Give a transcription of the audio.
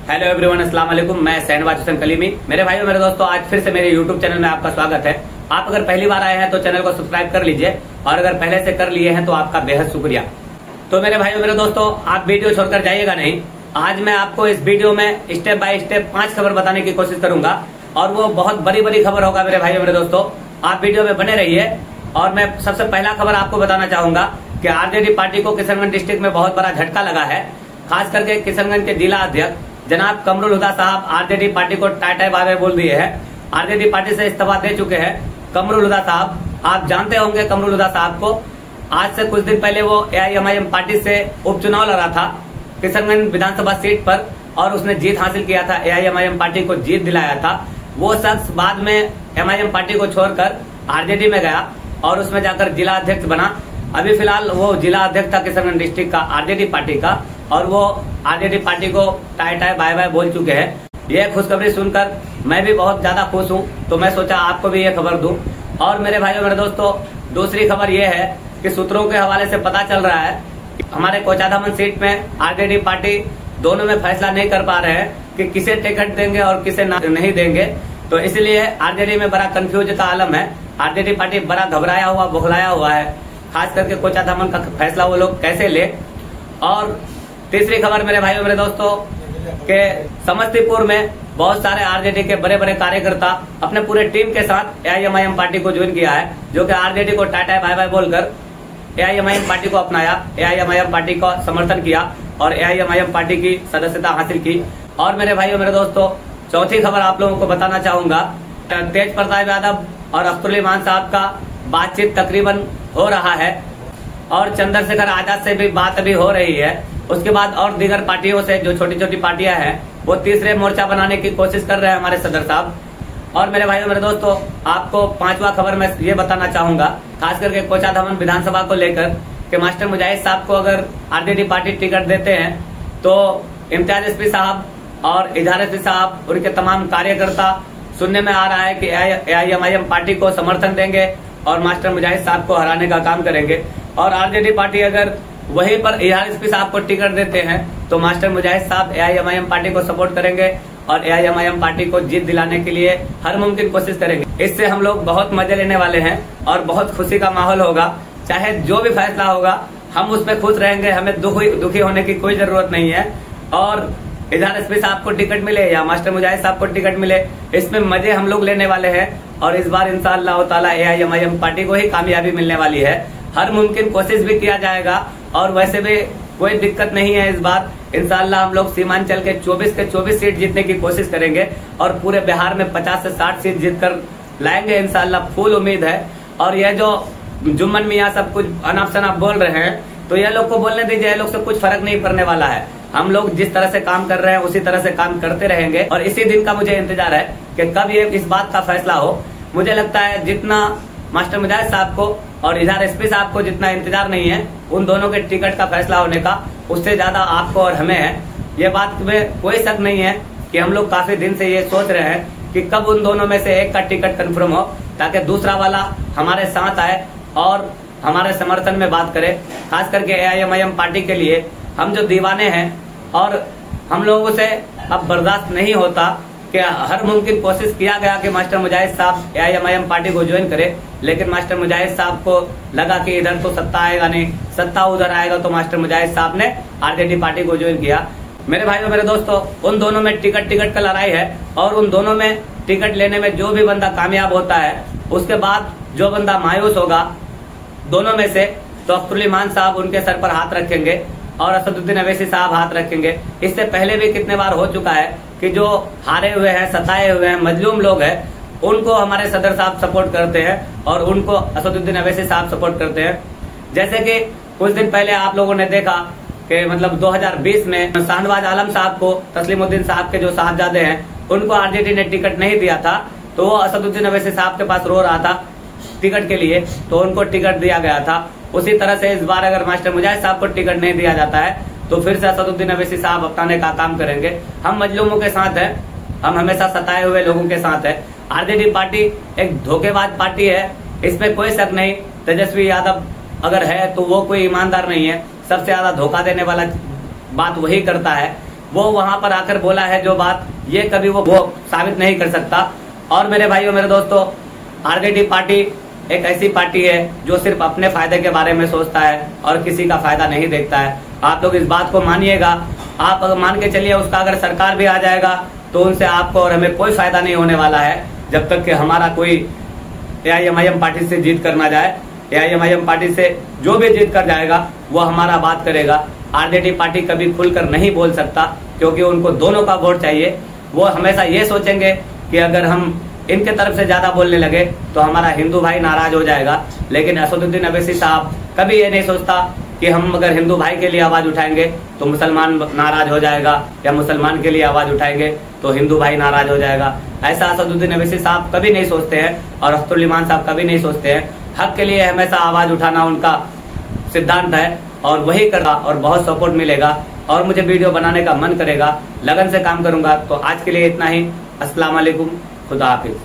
Hello everyone, अस्सलाम वालेकुम। मैं शहनवाज हुसैन कलीमी। मेरे भाइयों मेरे दोस्तों, आज फिर से मेरे यूट्यूब चैनल में आपका स्वागत है। आप अगर पहली बार आए हैं तो चैनल को सब्सक्राइब कर लीजिए और अगर पहले से कर लिए हैं तो आपका बेहद शुक्रिया। तो मेरे भाइयों मेरे दोस्तों, आप वीडियो छोड़कर जाइएगा नहीं। आज मैं आपको इस वीडियो में स्टेप बाय स्टेप 5 खबर बताने की कोशिश करूंगा और वो बहुत बड़ी बड़ी खबर होगा। मेरे भाइयों मेरे दोस्तों, आप वीडियो में बने रहिए। और मैं सबसे पहला खबर आपको बताना चाहूंगा कि आरजेडी पार्टी को किशनगंज डिस्ट्रिक्ट में बहुत बड़ा झटका लगा है। खास करके किशनगंज के जिला अध्यक्ष जनाब कमरुल हुदा साहब आरजेडी पार्टी को टाटा बाय बाय बोल दिए हैं। आरजेडी पार्टी से इस्तीफा दे चुके हैं कमरुल हुदा साहब। आप जानते होंगे कमरुल हुदा साहब को। आज से कुछ दिन पहले वो AIMIM पार्टी से उपचुनाव लड़ा था किशनगंज विधानसभा सीट पर और उसने जीत हासिल किया था। AIMIM पार्टी को जीत दिलाया था। वो शख्स बाद में MIM पार्टी को छोड़कर आरजेडी में गया और उसमें जाकर जिला अध्यक्ष बना। अभी फिलहाल वो जिला अध्यक्ष था किशनगंज डिस्ट्रिक्ट का आरजेडी पार्टी का और वो आरजेडी पार्टी को टाटा बाय बाय बोल चुके हैं। ये खुशखबरी सुनकर मैं भी बहुत ज्यादा खुश हूँ, तो मैं सोचा आपको भी ये खबर दूं। और मेरे भाइयों मेरे दोस्तों, दूसरी खबर ये है कि सूत्रों के हवाले से पता चल रहा है कि हमारे कोचाधामन सीट में आरजेडी पार्टी दोनों में फैसला नहीं कर पा रहे हैं कि किसे टिकट देंगे और किसे नहीं देंगे। तो इसलिए आरजेडी में बड़ा कंफ्यूज का आलम है। आरजेडी पार्टी बड़ा घबराया हुआ बौखलाया हुआ है, खास करके कोचाधामन का फैसला वो लोग कैसे ले। और तीसरी खबर मेरे भाइयों मेरे दोस्तों के समस्तीपुर में बहुत सारे आरजेडी के बड़े बड़े कार्यकर्ता अपने पूरे टीम के साथ AIMIM पार्टी को ज्वाइन किया है, जो कि आरजेडी को टाटा बाय बाय बोलकर AIMIM पार्टी को अपनाया, AIMIM पार्टी का समर्थन किया और AIMIM पार्टी की सदस्यता हासिल की। और मेरे भाइयों मेरे दोस्तों, चौथी खबर आप लोगों को बताना चाहूंगा। तेज प्रताप यादव और अख्तरुल इमान साहब का बातचीत तकरीबन हो रहा है और चंद्रशेखर आजाद से भी बात अभी हो रही है। उसके बाद और दीगर पार्टियों से, जो छोटी छोटी पार्टियां हैं, वो तीसरे मोर्चा बनाने की कोशिश कर रहे हैं हमारे सदर साहब। और मेरे भाइयों मेरे दोस्तों, आपको पांचवा खबर मैं ये बताना चाहूंगा, खास करके कोचाधामन विधानसभा को लेकर कि मास्टर मुजाहिद साहब को अगर आरजेडी पार्टी टिकट देते हैं तो इम्तियाज एसपी साहब और इजहार एसपी साहब, उनके तमाम कार्यकर्ता, सुनने में आ रहा है कि AIMIM पार्टी को समर्थन देंगे और मास्टर मुजाहिद साहब को हराने का काम करेंगे। और आरजेडी पार्टी अगर वहीं पर इजहार एसपी साहब को टिकट देते हैं तो मास्टर मुजाहिद साहब AIMIM पार्टी को सपोर्ट करेंगे और AIMIM पार्टी को जीत दिलाने के लिए हर मुमकिन कोशिश करेंगे। इससे हम लोग बहुत मजे लेने वाले हैं और बहुत खुशी का माहौल होगा। चाहे जो भी फैसला होगा हम उसमें खुश रहेंगे, हमें दुखी होने की कोई जरूरत नहीं है। और इजहार एसपी साहब को टिकट मिले या मास्टर मुजाहिद साहब को टिकट मिले, इसमें मजे हम लोग लेने वाले हैं और इस बार इंशाअल्लाह ताला AIMIM पार्टी को ही कामयाबी मिलने वाली है। हर मुमकिन कोशिश भी किया जाएगा और वैसे भी कोई दिक्कत नहीं है। इस बार इंशाअल्लाह हम लोग सीमांचल के 24 के 24 सीट जीतने की कोशिश करेंगे और पूरे बिहार में 50 से 60 सीट जीतकर लाएंगे इंशाअल्लाह, फुल उम्मीद है। और यह जो जुम्मन मियाँ सब कुछ अनाप शनाप बोल रहे हैं, तो यह लोग को बोलने दीजिए, यह लोग से कुछ फर्क नहीं पड़ने वाला है। हम लोग जिस तरह से काम कर रहे हैं उसी तरह से काम करते रहेंगे और इसी दिन का मुझे इंतजार है कि कब ये इस बात का फैसला हो। मुझे लगता है जितना मास्टर मुजाहिद साहब को और इजहार एसपी साहब को जितना इंतजार नहीं है उन दोनों के टिकट का फैसला होने का, उससे ज्यादा आपको और हमें है। ये बात में कोई शक नहीं है कि हम लोग काफी दिन से ये सोच रहे हैं कि कब उन दोनों में से एक का टिकट कंफर्म हो ताकि दूसरा वाला हमारे साथ आए और हमारे समर्थन में बात करे। खास करके AIMIM पार्टी के लिए हम जो दीवाने हैं और हम लोगों से अब बर्दाश्त नहीं होता कि हर मुमकिन कोशिश किया गया कि मास्टर मुजाहिद साहब AIMIM पार्टी को ज्वाइन करे, लेकिन मास्टर मुजाहिद साहब को लगा कि इधर तो सत्ता आएगा नहीं, सत्ता उधर आएगा, तो मास्टर मुजाहिद साहब ने आरजेडी पार्टी को ज्वाइन किया। मेरे भाइयों मेरे दोस्तों, उन दोनों में टिकट का लड़ाई है और उन दोनों में टिकट लेने में जो भी बंदा कामयाब होता है उसके बाद जो बंदा मायूस होगा दोनों में से, तो अख्तरुल इमान साहब उनके सर पर हाथ रखेंगे और असदुद्दीन अवैसी साहब हाथ रखेंगे। इससे पहले भी कितने बार हो चुका है कि जो हारे हुए हैं, सताए हुए हैं, मजलूम लोग हैं, उनको हमारे सदर साहब सपोर्ट करते हैं और उनको असदुद्दीन अवैसी साहब सपोर्ट करते हैं। जैसे कि कुछ दिन पहले आप लोगों ने देखा कि मतलब 2020 में शहनवाज आलम साहब को, तस्लीमुद्दीन साहब के जो साहबजादे हैं, उनको आरजेडी ने टिकट नहीं दिया था, तो वो असदुद्दीन अवैसी साहब के पास रो रहा था टिकट के लिए, तो उनको टिकट दिया गया था। उसी तरह से इस बार अगर मास्टर मुजाहिद साहब को टिकट नहीं दिया जाता है तो फिर से असदुद्दीन अवैसी साहब अपनाने का काम करेंगे। हम मजलूमों के साथ हैं, हम हमेशा सताए हुए लोगों के साथ है। आरजेडी पार्टी एक धोखेबाज पार्टी है, इसमें कोई शक नहीं। तेजस्वी यादव अगर है तो वो कोई ईमानदार नहीं है, सबसे ज्यादा धोखा देने वाला बात वही करता है। वो वहां पर आकर बोला है जो बात, ये कभी वो साबित नहीं कर सकता। और मेरे भाइयों मेरे दोस्तों, आरजेडी पार्टी एक ऐसी पार्टी है जो सिर्फ अपने फायदे के बारे में सोचता है और किसी का फायदा नहीं देखता है। आप लोग इस बात को मानिएगा। आप अगर मान के चलिए उसका अगर सरकार भी आ जाएगा तो उनसे आपको और हमें कोई फायदा नहीं होने वाला है, जब तक कि हमारा कोई AIMIM पार्टी से जीत कर ना जाए। AIMIM पार्टी से जो भी जीत कर जाएगा वो हमारा बात करेगा। आरजेडी पार्टी कभी खुलकर नहीं बोल सकता, क्योंकि उनको दोनों का वोट चाहिए। वो हमेशा ये सोचेंगे कि अगर हम इनके तरफ से ज्यादा बोलने लगे तो हमारा हिंदू भाई नाराज हो जाएगा। लेकिन असदुद्दीन अवैसी साहब कभी ये नहीं सोचता कि हम अगर हिंदू भाई के लिए आवाज उठाएंगे तो मुसलमान नाराज हो जाएगा, या मुसलमान के लिए आवाज उठाएंगे तो हिंदू भाई नाराज हो जाएगा। ऐसा असदुद्दीन अवैसी साहब कभी नहीं सोचते हैं, और अख्तरुल ईमान साहब कभी नहीं सोचते हैं। हक के लिए हमेशा आवाज उठाना उनका सिद्धांत है, और वही करना, और बहुत सपोर्ट मिलेगा, और मुझे वीडियो बनाने का मन करेगा, लगन से काम करूंगा। तो आज के लिए इतना ही। अस्सलाम वालेकुम, खुदा हाफिज।